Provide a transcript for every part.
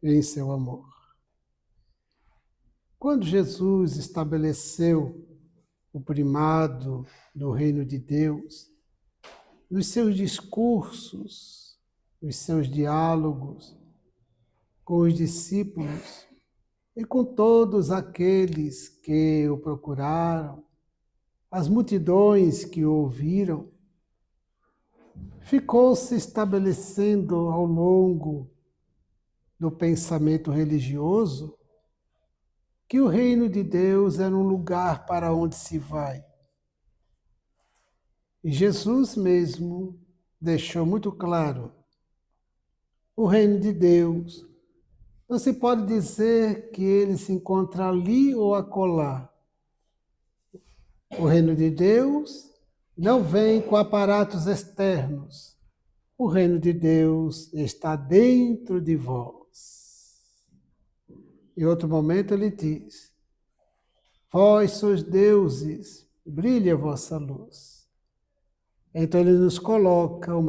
em seu amor. Quando Jesus estabeleceu o primado do reino de Deus, nos seus discursos, nos seus diálogos com os discípulos e com todos aqueles que o procuraram, as multidões que o ouviram, ficou se estabelecendo ao longo do pensamento religioso que o reino de Deus era um lugar para onde se vai. E Jesus mesmo deixou muito claro: o reino de Deus não se pode dizer que ele se encontra ali ou acolá. O reino de Deus não vem com aparatos externos. O reino de Deus está dentro de vós. Em outro momento ele diz: vós sois deuses, brilhe a vossa luz. Então ele nos coloca um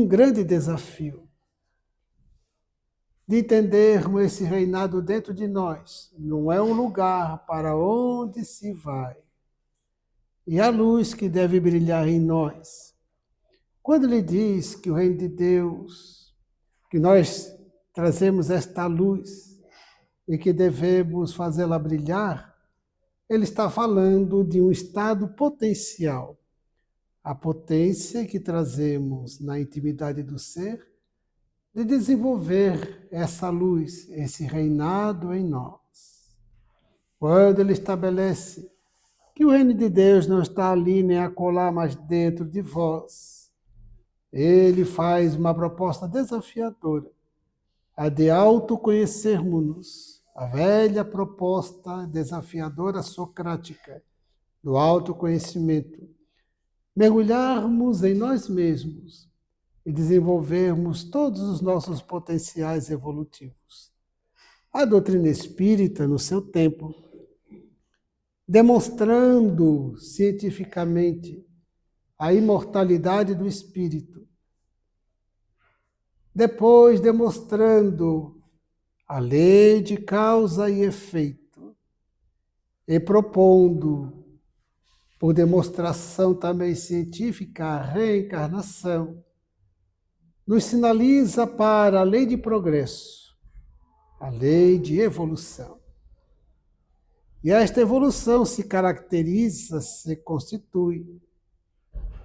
grande desafio de entendermos esse reinado dentro de nós. Não é um lugar para onde se vai. E a luz que deve brilhar em nós. Quando ele diz que o reino de Deus, que nós trazemos esta luz e que devemos fazê-la brilhar, ele está falando de um estado potencial. A potência que trazemos na intimidade do ser, de desenvolver essa luz, esse reinado em nós. Quando ele estabelece que o reino de Deus não está ali nem acolá, mas dentro de vós, ele faz uma proposta desafiadora, a de autoconhecermos-nos, a velha proposta desafiadora socrática do autoconhecimento, mergulharmos em nós mesmos e desenvolvermos todos os nossos potenciais evolutivos. A doutrina espírita, no seu tempo, demonstrando cientificamente a imortalidade do espírito, depois demonstrando a lei de causa e efeito, e propondo, por demonstração também científica, a reencarnação, nos sinaliza para a lei de progresso, a lei de evolução. E esta evolução se caracteriza, se constitui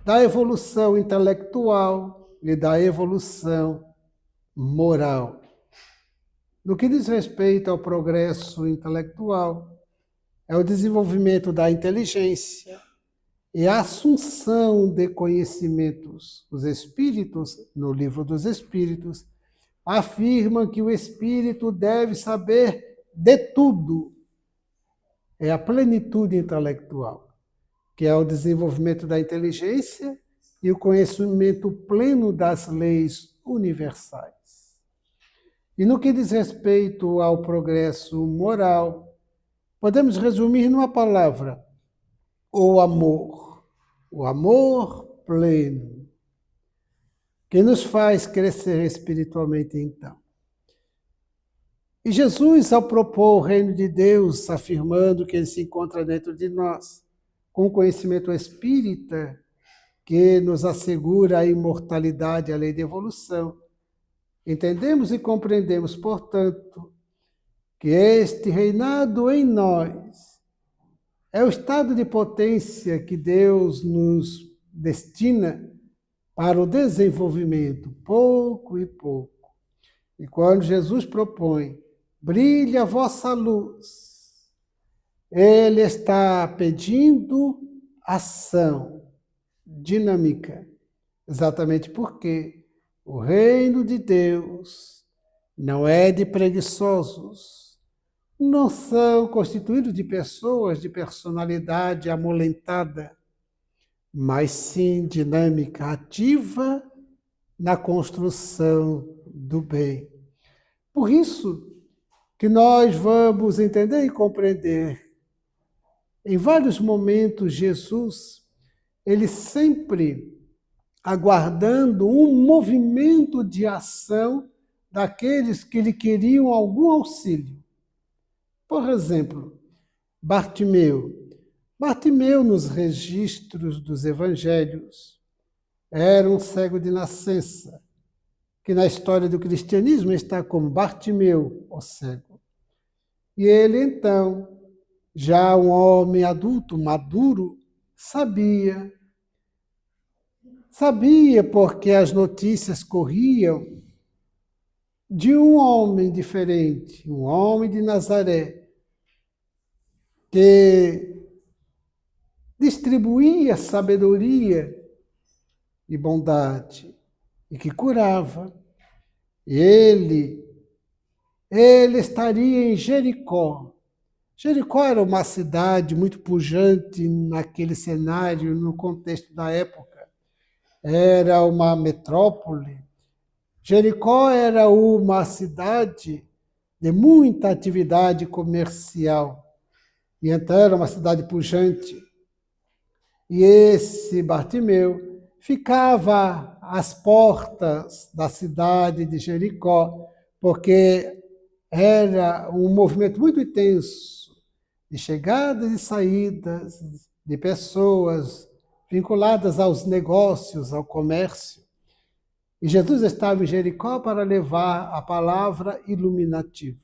da evolução intelectual e da evolução moral. No que diz respeito ao progresso intelectual, é o desenvolvimento da inteligência e a assunção de conhecimentos. Os espíritos, no livro dos Espíritos, afirmam que o espírito deve saber de tudo. É a plenitude intelectual, que é o desenvolvimento da inteligência e o conhecimento pleno das leis universais. E no que diz respeito ao progresso moral, podemos resumir numa palavra: o amor pleno, que nos faz crescer espiritualmente então. E Jesus, ao propor o reino de Deus, afirmando que ele se encontra dentro de nós, com o conhecimento espírita, que nos assegura a imortalidade, a lei de evolução, entendemos e compreendemos, portanto, que este reinado em nós é o estado de potência que Deus nos destina para o desenvolvimento, pouco e pouco. E quando Jesus propõe: brilhe a vossa luz, ele está pedindo ação dinâmica, exatamente porque o reino de Deus não é de preguiçosos, não são constituídos de pessoas de personalidade amolentada, mas sim dinâmica, ativa na construção do bem. Por isso que nós vamos entender e compreender. Em vários momentos, Jesus, ele sempre aguardando um movimento de ação daqueles que lhe queriam algum auxílio. Por exemplo, Bartimeu. Bartimeu, nos registros dos evangelhos, era um cego de nascença, que na história do cristianismo está como Bartimeu, o cego. E ele, então, já um homem adulto, maduro, sabia porque as notícias corriam de um homem diferente, um homem de Nazaré, que distribuía sabedoria e bondade e que curava. Ele estaria em Jericó. Jericó era uma cidade muito pujante naquele cenário, no contexto da época. Era uma metrópole. Jericó era uma cidade de muita atividade comercial. E então era uma cidade pujante. E esse Bartimeu ficava às portas da cidade de Jericó, porque era um movimento muito intenso de chegadas e saídas de pessoas vinculadas aos negócios, ao comércio. E Jesus estava em Jericó para levar a palavra iluminativa.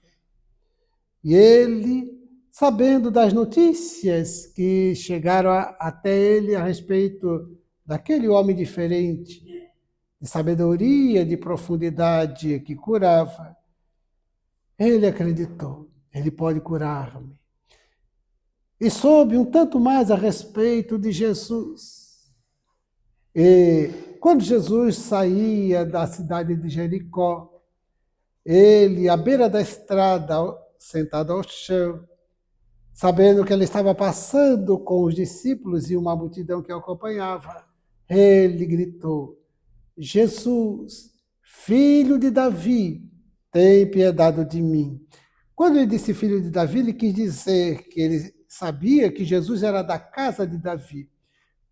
E ele, sabendo das notícias que chegaram até ele a respeito daquele homem diferente, de sabedoria, de profundidade, que curava, ele acreditou, ele pode curar-me. E soube um tanto mais a respeito de Jesus. E quando Jesus saía da cidade de Jericó, ele, à beira da estrada, sentado ao chão, sabendo que ele estava passando com os discípulos e uma multidão que o acompanhava, ele gritou: Jesus, filho de Davi, tem piedade de mim. Quando ele disse filho de Davi, ele quis dizer que ele sabia que Jesus era da casa de Davi,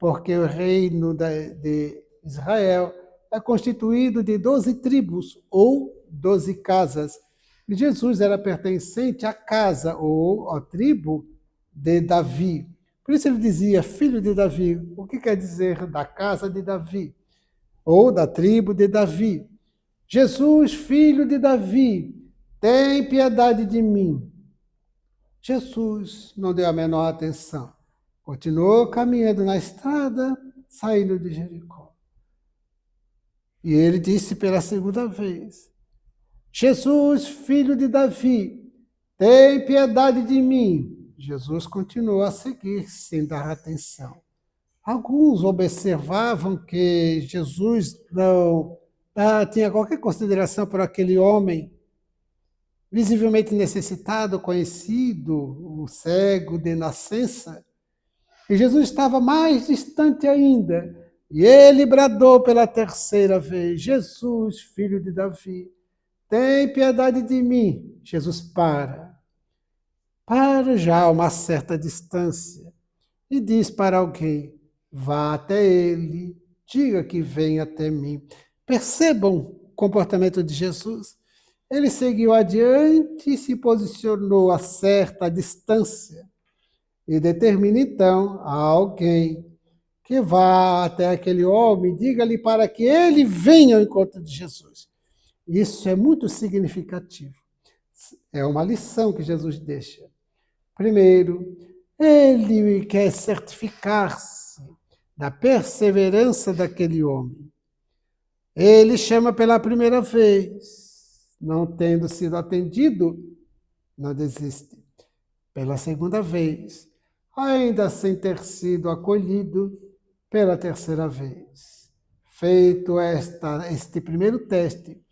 porque o reino de Israel é constituído de 12 tribos ou 12 casas. E Jesus era pertencente à casa ou à tribo de Davi. Por isso ele dizia filho de Davi. O que quer dizer da casa de Davi? Ou da tribo de Davi. Jesus, filho de Davi, tem piedade de mim. Jesus não deu a menor atenção. Continuou caminhando na estrada, saindo de Jericó. E ele disse pela segunda vez: Jesus, filho de Davi, tem piedade de mim. Jesus continuou a seguir sem dar atenção. Alguns observavam que Jesus não tinha qualquer consideração por aquele homem visivelmente necessitado, conhecido, o cego de nascença. E Jesus estava mais distante ainda. E ele bradou pela terceira vez: Jesus, filho de Davi, tem piedade de mim. Jesus para já a uma certa distância e diz para alguém: vá até ele, diga que vem até mim. Percebam o comportamento de Jesus. Ele seguiu adiante e se posicionou a certa distância e determina então a alguém que vá até aquele homem, diga-lhe para que ele venha ao encontro de Jesus. Isso é muito significativo. É uma lição que Jesus deixa. Primeiro, ele quer certificar-se da perseverança daquele homem. Ele chama pela primeira vez. Não tendo sido atendido, não desiste. Pela segunda vez, ainda sem ter sido acolhido, pela terceira vez. Feito este primeiro teste,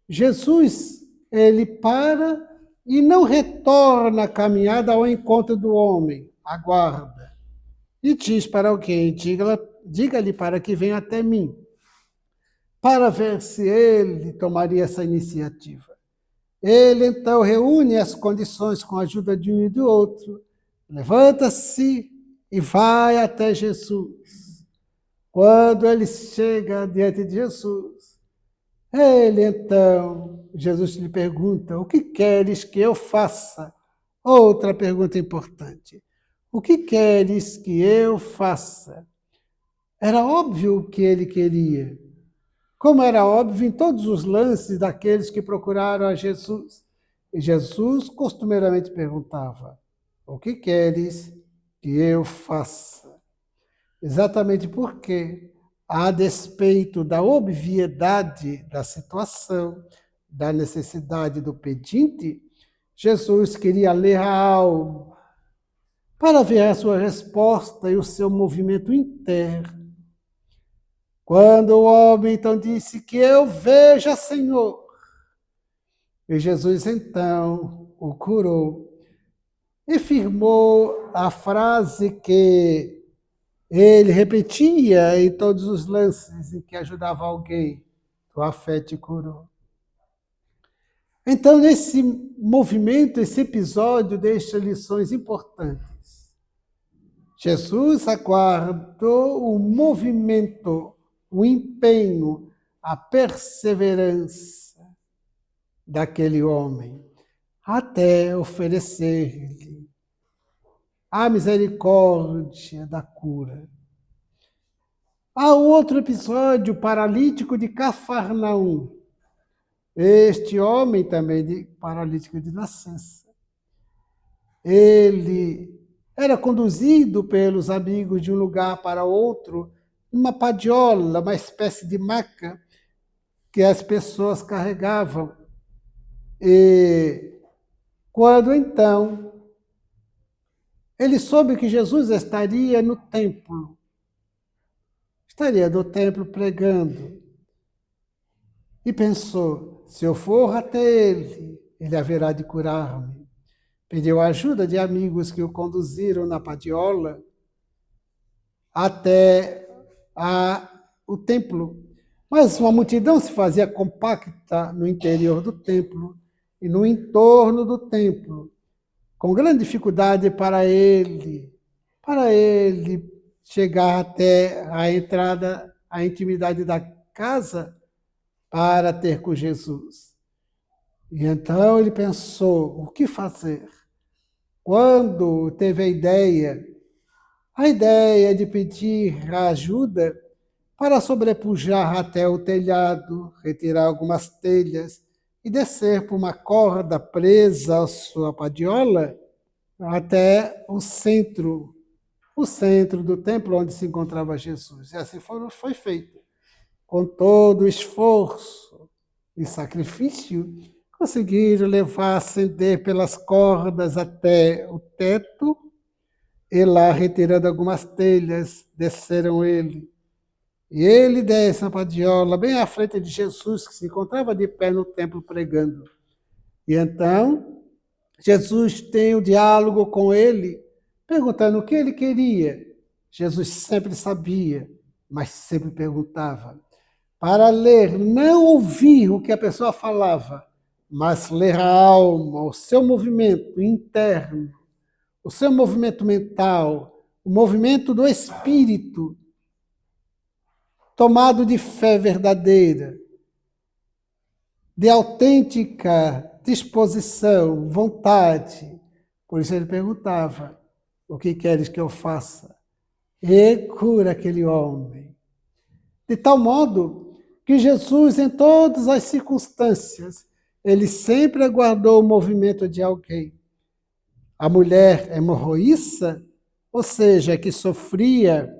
Jesus, ele para e não retorna a caminhada ao encontro do homem, aguarda. E diz para alguém: diga-lhe para que venha até mim, para ver se ele tomaria essa iniciativa. Ele então reúne as condições com a ajuda de um e do outro, levanta-se e vai até Jesus. Quando ele chega diante de Jesus, Jesus lhe pergunta: o que queres que eu faça? Outra pergunta importante: o que queres que eu faça? Era óbvio o que ele queria, como era óbvio em todos os lances daqueles que procuraram a Jesus. E Jesus costumeiramente perguntava: o que queres que eu faça? Exatamente porque, a despeito da obviedade da situação, da necessidade do pedinte, Jesus queria ler a alma para ver a sua resposta e o seu movimento interno. Quando o homem então disse que eu veja, Senhor, e Jesus então o curou e firmou a frase que ele repetia em todos os lances em que ajudava alguém: tua fé te curou. Então, nesse movimento, esse episódio deixa lições importantes. Jesus aguardou o movimento, o empenho, a perseverança daquele homem, até oferecer-lhe a misericórdia da cura. Há outro episódio, paralítico de Cafarnaum. Este homem também paralítico de nascença. Ele era conduzido pelos amigos de um lugar para outro, numa padiola, uma espécie de maca que as pessoas carregavam. E quando então ele soube que Jesus estaria no templo, estaria no templo pregando, e pensou: se eu for até ele, ele haverá de curar-me. Pediu a ajuda de amigos que o conduziram na padiola até o templo. Mas uma multidão se fazia compacta no interior do templo e no entorno do templo, com grande dificuldade para ele chegar até a entrada, a intimidade da casa para ter com Jesus. E então ele pensou: o que fazer? Quando teve a ideia de pedir ajuda para sobrepujar até o telhado, retirar algumas telhas e descer por uma corda presa à sua padiola até o centro do templo onde se encontrava Jesus. E assim foi feito. Com todo o esforço e sacrifício, conseguiram levar, ascender pelas cordas até o teto, e lá, retirando algumas telhas, desceram ele. E ele desce na padiola, bem à frente de Jesus, que se encontrava de pé no templo pregando. E então, Jesus tem um diálogo com ele, perguntando o que ele queria. Jesus sempre sabia, mas sempre perguntava. Para ler, não ouvir o que a pessoa falava, mas ler a alma, o seu movimento interno, o seu movimento mental, o movimento do espírito, tomado de fé verdadeira, de autêntica disposição, vontade. Por isso ele perguntava: o que queres que eu faça? E cura aquele homem. De tal modo que Jesus, em todas as circunstâncias, ele sempre aguardou o movimento de alguém. A mulher hemorroíça, ou seja, que sofria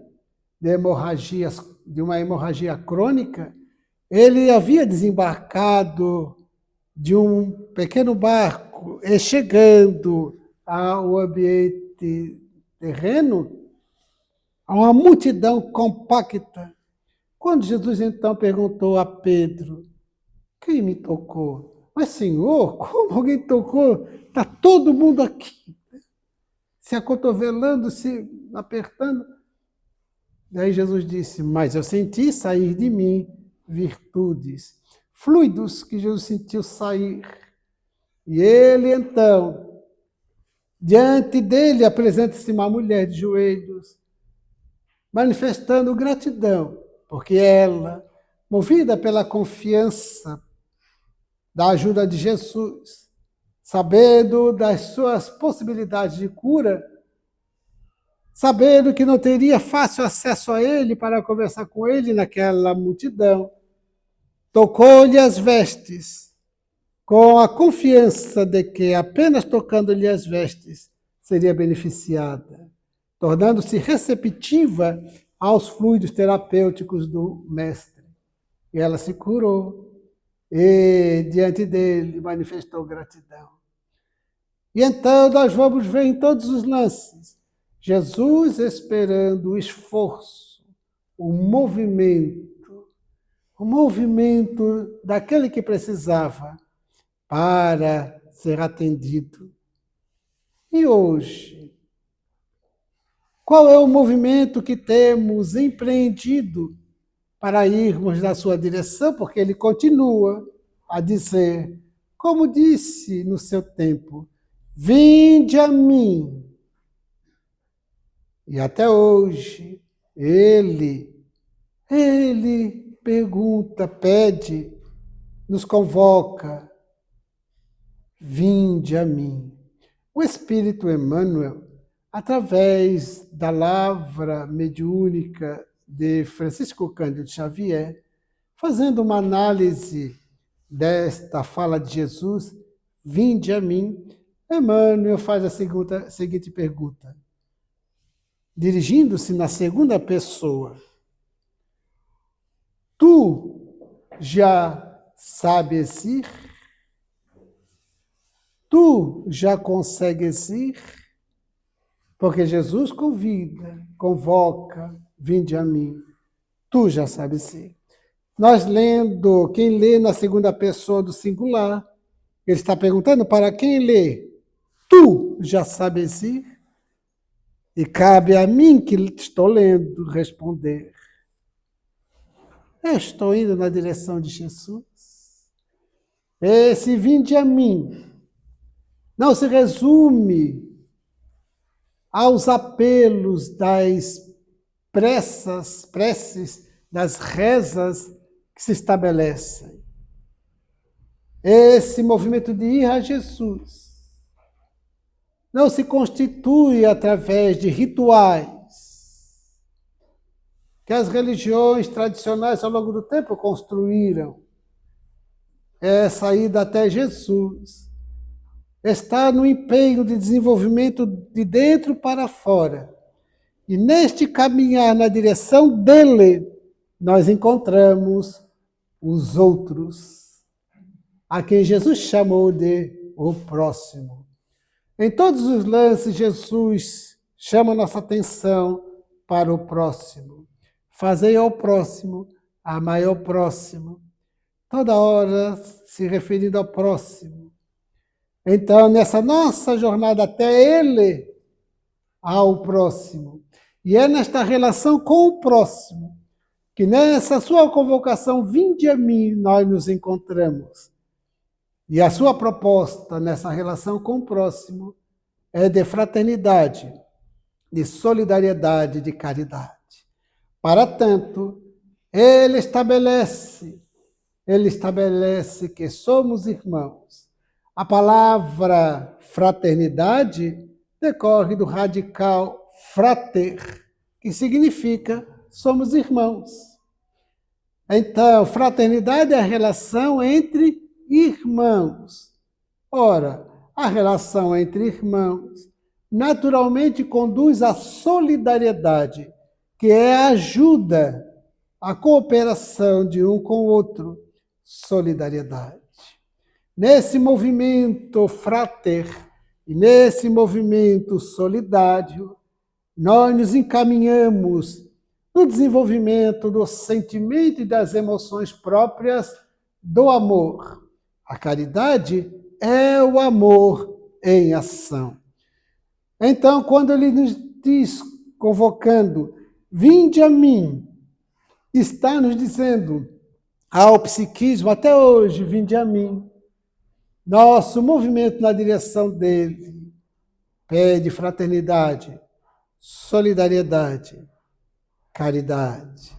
de uma hemorragia crônica, ele havia desembarcado de um pequeno barco e, chegando ao ambiente terreno, a uma multidão compacta. Quando Jesus então perguntou a Pedro: quem me tocou? Mas, Senhor, como alguém tocou? Está todo mundo aqui, se acotovelando, se apertando. Daí Jesus disse: mas eu senti sair de mim virtudes, fluidos que Jesus sentiu sair. E ele então, diante dele, apresenta-se uma mulher de joelhos, manifestando gratidão, porque ela, movida pela confiança da ajuda de Jesus, sabendo das suas possibilidades de cura, sabendo que não teria fácil acesso a ele para conversar com ele naquela multidão, tocou-lhe as vestes, com a confiança de que apenas tocando-lhe as vestes seria beneficiada, tornando-se receptiva aos fluidos terapêuticos do Mestre. E ela se curou e, diante dele, manifestou gratidão. E então nós vamos ver em todos os lances Jesus esperando o esforço, o movimento daquele que precisava para ser atendido. E hoje, qual é o movimento que temos empreendido para irmos na sua direção? Porque ele continua a dizer, como disse no seu tempo, vinde a mim. E até hoje, ele pergunta, pede, nos convoca, vinde a mim. O Espírito Emmanuel, através da lavra mediúnica de Francisco Cândido Xavier, fazendo uma análise desta fala de Jesus, vinde a mim, Emmanuel faz a seguinte pergunta, dirigindo-se na segunda pessoa. Tu já sabes ir? Tu já consegues ir? Porque Jesus convida, convoca, vinde a mim. Tu já sabes ir. Nós lendo, quem lê na segunda pessoa do singular, ele está perguntando para quem lê. Tu já sabes ir? E cabe a mim, que estou lendo, responder. Eu estou indo na direção de Jesus. Esse vinde a mim não se resume aos apelos das preces, das rezas que se estabelecem. Esse movimento de ir a Jesus não se constitui através de rituais que as religiões tradicionais ao longo do tempo construíram. Essa ida até Jesus está no empenho de desenvolvimento de dentro para fora. E neste caminhar na direção dele, nós encontramos os outros, a quem Jesus chamou de o próximo. Em todos os lances, Jesus chama nossa atenção para o próximo. Fazei ao próximo, amai ao próximo. Toda hora se referindo ao próximo. Então, nessa nossa jornada até ele, há o próximo. E é nesta relação com o próximo que nessa sua convocação, vinde a mim, nós nos encontramos. E a sua proposta nessa relação com o próximo é de fraternidade, de solidariedade, de caridade. Para tanto, ele estabelece que somos irmãos. A palavra fraternidade decorre do radical frater, que significa somos irmãos. Então, fraternidade é a relação entre irmãos. Ora, a relação entre irmãos naturalmente conduz à solidariedade, que é a ajuda, a cooperação de um com o outro. Solidariedade. Nesse movimento frater e nesse movimento solidário, nós nos encaminhamos no desenvolvimento do sentimento e das emoções próprias do amor. A caridade é o amor em ação. Então, quando ele nos diz, convocando, vinde a mim, está nos dizendo ao psiquismo, até hoje, vinde a mim. Nosso movimento na direção dele pede fraternidade, solidariedade, caridade.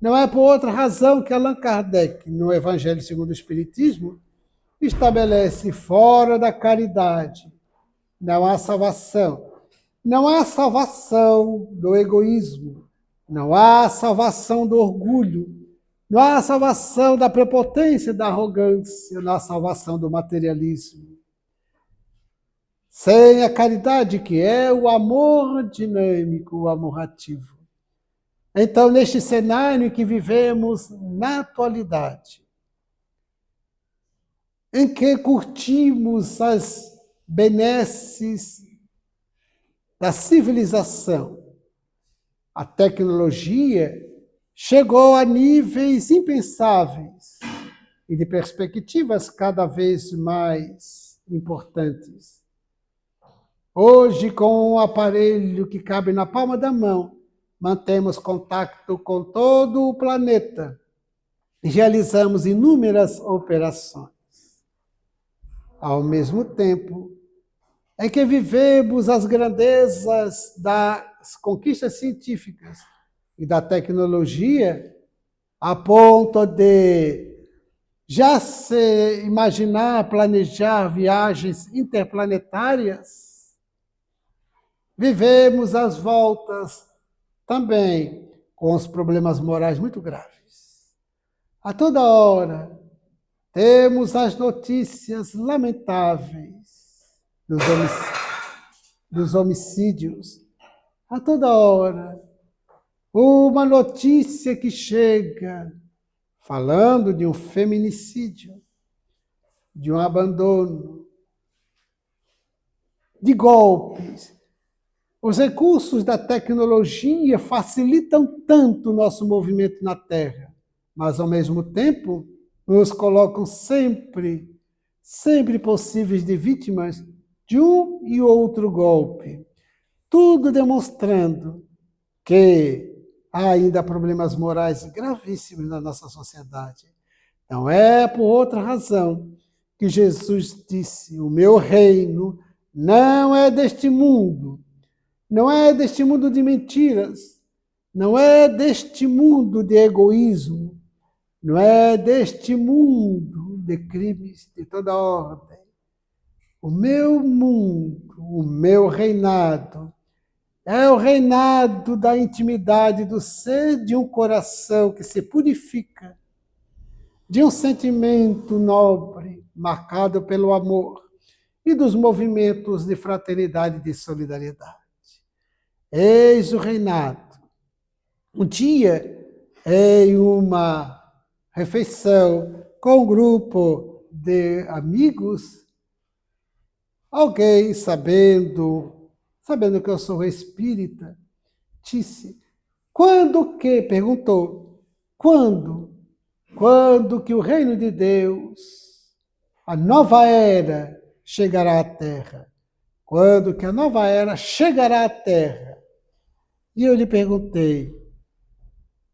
Não é por outra razão que Allan Kardec, no Evangelho segundo o Espiritismo, estabelece fora da caridade não há salvação. Não há salvação do egoísmo, não há salvação do orgulho, não há salvação da prepotência, da arrogância, não há salvação do materialismo. Sem a caridade, que é o amor dinâmico, o amor ativo. Então, neste cenário em que vivemos na atualidade, em que curtimos as benesses da civilização, a tecnologia chegou a níveis impensáveis e de perspectivas cada vez mais importantes. Hoje, com um aparelho que cabe na palma da mão, mantemos contato com todo o planeta e realizamos inúmeras operações. Ao mesmo tempo, é que vivemos as grandezas das conquistas científicas e da tecnologia a ponto de já se imaginar, planejar viagens interplanetárias. Vivemos as voltas também com os problemas morais muito graves. A toda hora temos as notícias lamentáveis dos homicídios. A toda hora, uma notícia que chega falando de um feminicídio, de um abandono, de golpes. Os recursos da tecnologia facilitam tanto o nosso movimento na Terra, mas, ao mesmo tempo, nos colocam sempre possíveis de vítimas de um e outro golpe. Tudo demonstrando que há ainda problemas morais gravíssimos na nossa sociedade. Não é por outra razão que Jesus disse: o meu reino não é deste mundo, não é deste mundo de mentiras, não é deste mundo de egoísmo, não é deste mundo de crimes de toda ordem. O meu mundo, o meu reinado, é o reinado da intimidade do ser, de um coração que se purifica, de um sentimento nobre, marcado pelo amor, e dos movimentos de fraternidade e de solidariedade. Eis o reinado. Um dia, em uma refeição com um grupo de amigos, alguém, sabendo que eu sou espírita, disse: perguntou, quando que o reino de Deus, a nova era, chegará à Terra? Quando que a nova era chegará à Terra? E eu lhe perguntei: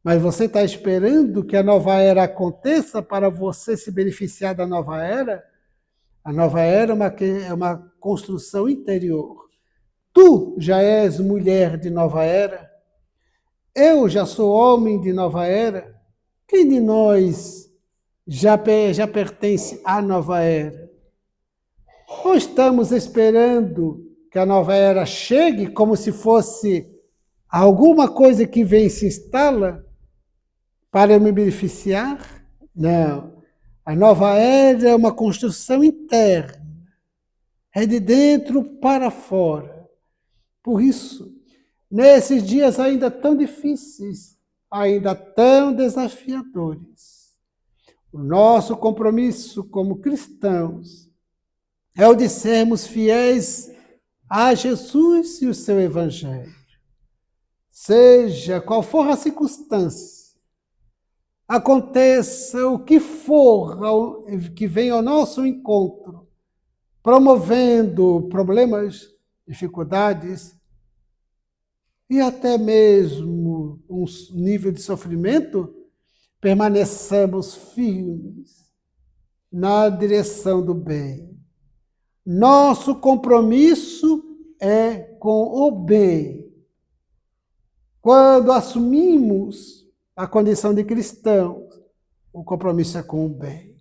mas você está esperando que a nova era aconteça para você se beneficiar da nova era? A nova era é uma construção interior. Tu já és mulher de nova era? Eu já sou homem de nova era? Quem de nós já pertence à nova era? Ou estamos esperando que a nova era chegue como se fosse alguma coisa que vem e se instala para eu me beneficiar? Não. A nova era é uma construção interna. É de dentro para fora. Por isso, nesses dias ainda tão difíceis, ainda tão desafiadores, o nosso compromisso como cristãos é o de sermos fiéis a Jesus e o seu Evangelho. Seja qual for a circunstância, aconteça o que for que venha ao nosso encontro, promovendo problemas, dificuldades e até mesmo um nível de sofrimento, permaneçamos firmes na direção do bem. Nosso compromisso é com o bem, Quando assumimos a condição de cristãos, o compromisso é com o bem.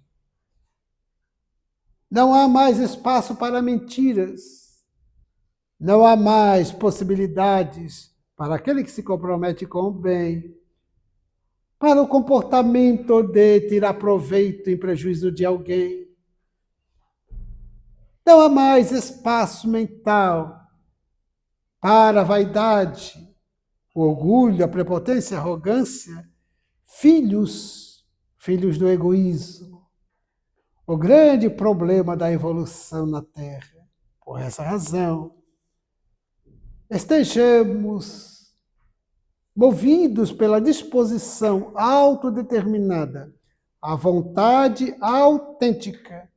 Não há mais espaço para mentiras. Não há mais possibilidades para aquele que se compromete com o bem, para o comportamento de tirar proveito em prejuízo de alguém. Não há mais espaço mental para a vaidade, o orgulho, a prepotência, a arrogância, filhos do egoísmo. O grande problema da evolução na Terra. Por essa razão, estejamos movidos pela disposição autodeterminada, a vontade autêntica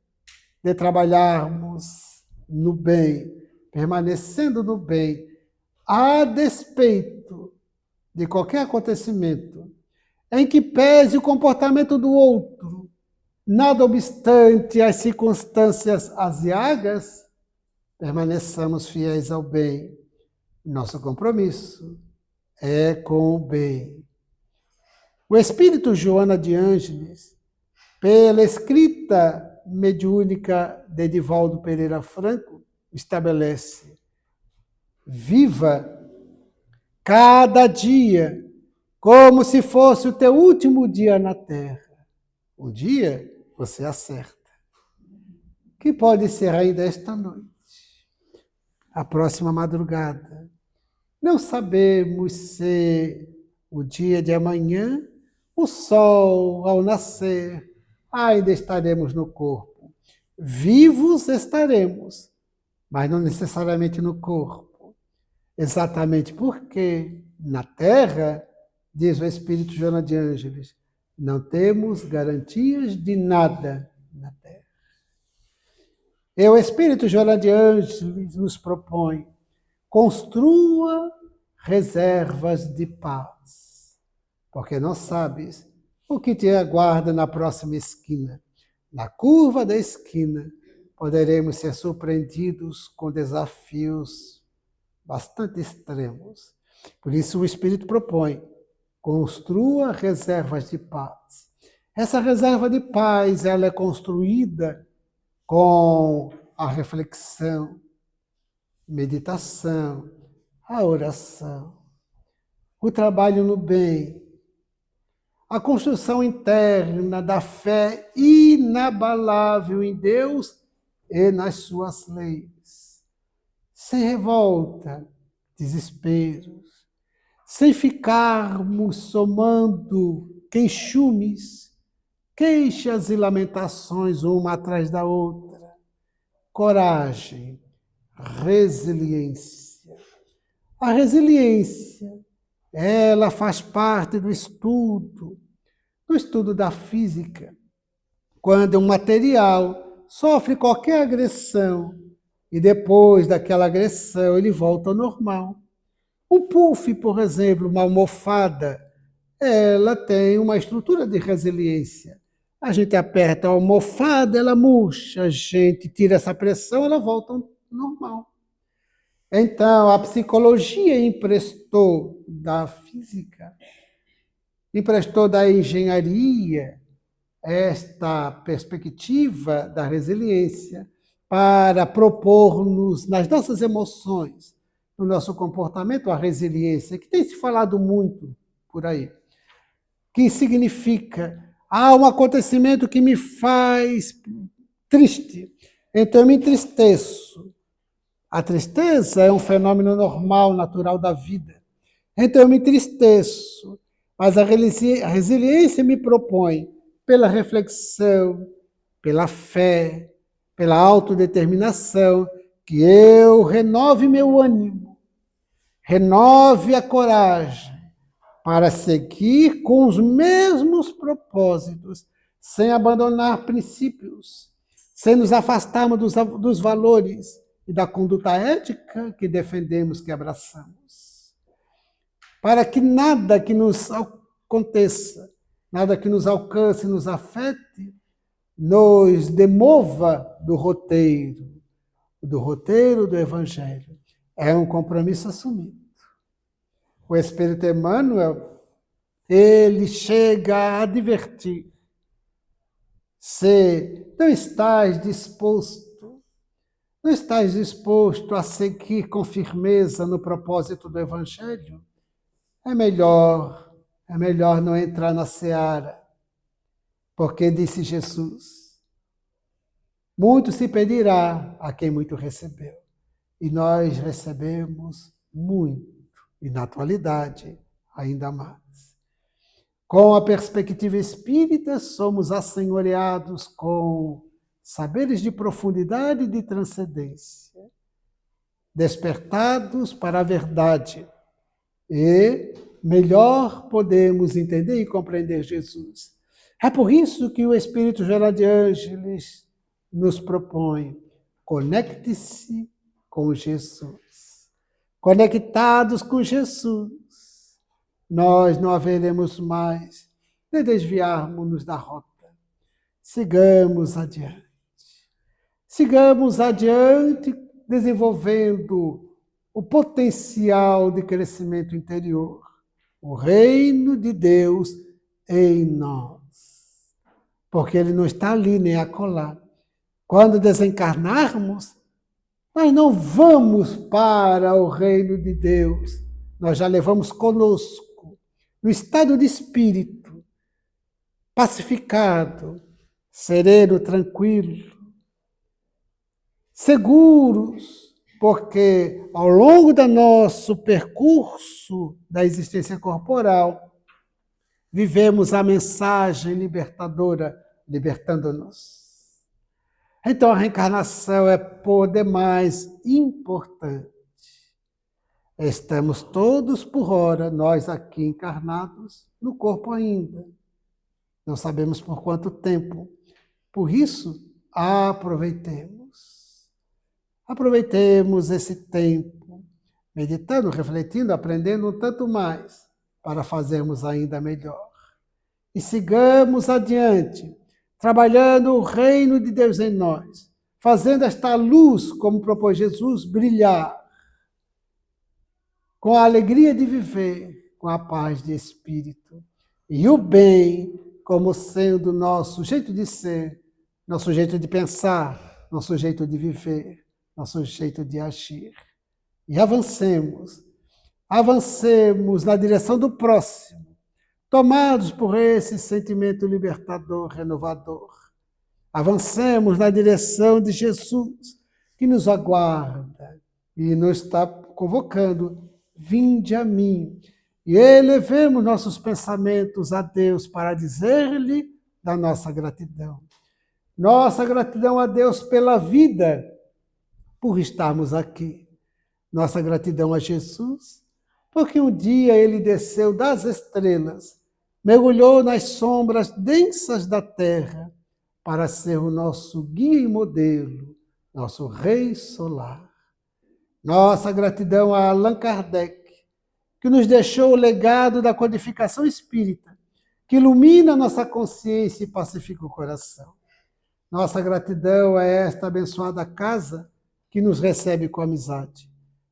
de trabalharmos no bem, permanecendo no bem, a despeito de qualquer acontecimento em que pese o comportamento do outro, nada obstante as circunstâncias aziagas, permaneçamos fiéis ao bem. Nosso compromisso é com o bem. O espírito Joana de Ângeles, pela escrita mediúnica de Edivaldo Pereira Franco, estabelece: viva cada dia como se fosse o teu último dia na Terra. Um dia você acerta, que pode ser ainda esta noite, a próxima madrugada. Não sabemos se o dia de amanhã, o sol ao nascer, ainda estaremos no corpo. Vivos estaremos, mas não necessariamente no corpo. Exatamente porque na Terra, diz o Espírito Joana de Ângeles, não temos garantias de nada na Terra. E o Espírito Joana de Ângeles nos propõe: construa reservas de paz, porque não sabes o que te aguarda na próxima esquina. Na curva da esquina, poderemos ser surpreendidos com desafios bastante extremos. Por isso o Espírito propõe: construa reservas de paz. Essa reserva de paz, ela é construída com a reflexão, meditação, a oração, o trabalho no bem, a construção interna da fé inabalável em Deus e nas suas leis, sem revolta, desesperos, sem ficarmos somando queixumes, queixas e lamentações uma atrás da outra. Coragem, resiliência. A resiliência, ela faz parte do estudo da física. Quando um material sofre qualquer agressão e depois daquela agressão ele volta ao normal. Um puff, por exemplo, uma almofada, ela tem uma estrutura de resiliência. A gente aperta a almofada, ela murcha, a gente tira essa pressão, ela volta ao normal. Então, a psicologia emprestou da física, emprestou da engenharia esta perspectiva da resiliência para propor-nos, nas nossas emoções, no nosso comportamento, a resiliência, que tem se falado muito por aí, que significa: há um acontecimento que me faz triste, então eu me entristeço. A tristeza é um fenômeno normal, natural da vida. Então eu me entristeço, mas a resiliência me propõe, pela reflexão, pela fé, pela autodeterminação, que eu renove meu ânimo, renove a coragem para seguir com os mesmos propósitos, sem abandonar princípios, sem nos afastarmos dos valores e da conduta ética que defendemos, que abraçamos. Para que nada que nos aconteça, nada que nos alcance, nos afete, nos demova do roteiro do Evangelho. É um compromisso assumido. O Espírito Emmanuel, ele chega a advertir: se não estás disposto a seguir com firmeza no propósito do Evangelho, é melhor não entrar na seara, porque disse Jesus: muito se pedirá a quem muito recebeu. E nós recebemos muito, e na atualidade ainda mais. Com a perspectiva espírita, somos assenhoreados com saberes de profundidade e de transcendência, despertados para a verdade, e melhor podemos entender e compreender Jesus. É por isso que o Espírito Geral de Ângeles nos propõe: conecte-se com Jesus. Conectados com Jesus, nós não haveremos mais de desviarmos-nos da rota. Sigamos adiante. Sigamos adiante desenvolvendo o potencial de crescimento interior, o reino de Deus em nós. Porque ele não está ali nem acolá. Quando desencarnarmos, nós não vamos para o reino de Deus. Nós já levamos conosco, no estado de espírito, pacificado, sereno, tranquilo, seguros, porque ao longo do nosso percurso da existência corporal, vivemos a mensagem libertadora, libertando-nos. Então a reencarnação é por demais importante. Estamos todos por hora, nós aqui encarnados, no corpo ainda. Não sabemos por quanto tempo. Por isso, aproveitemos. Aproveitemos esse tempo, meditando, refletindo, aprendendo um tanto mais, para fazermos ainda melhor. E sigamos adiante, trabalhando o reino de Deus em nós, fazendo esta luz, como propôs Jesus, brilhar, com a alegria de viver, com a paz de espírito. E o bem como sendo nosso jeito de ser, nosso jeito de pensar, nosso jeito de viver, nosso jeito de agir. E avancemos na direção do próximo, tomados por esse sentimento libertador, renovador. Avancemos na direção de Jesus, que nos aguarda e nos está convocando: vinde a mim. E elevemos nossos pensamentos a Deus para dizer-lhe da nossa gratidão. Nossa gratidão a Deus pela vida, por estarmos aqui. Nossa gratidão a Jesus, porque um dia ele desceu das estrelas, mergulhou nas sombras densas da terra, para ser o nosso guia e modelo, nosso rei solar. Nossa gratidão a Allan Kardec, que nos deixou o legado da codificação espírita, que ilumina nossa consciência e pacifica o coração. Nossa gratidão a esta abençoada casa que nos recebe com amizade.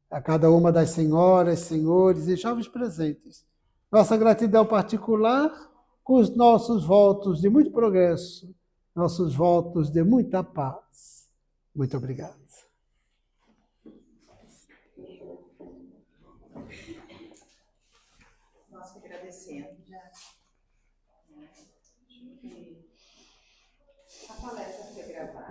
A cada uma das senhoras, senhores e jovens presentes. Nossa gratidão particular com os nossos votos de muito progresso, nossos votos de muita paz. Muito obrigado. Nós que agradecemos. A palestra foi gravada.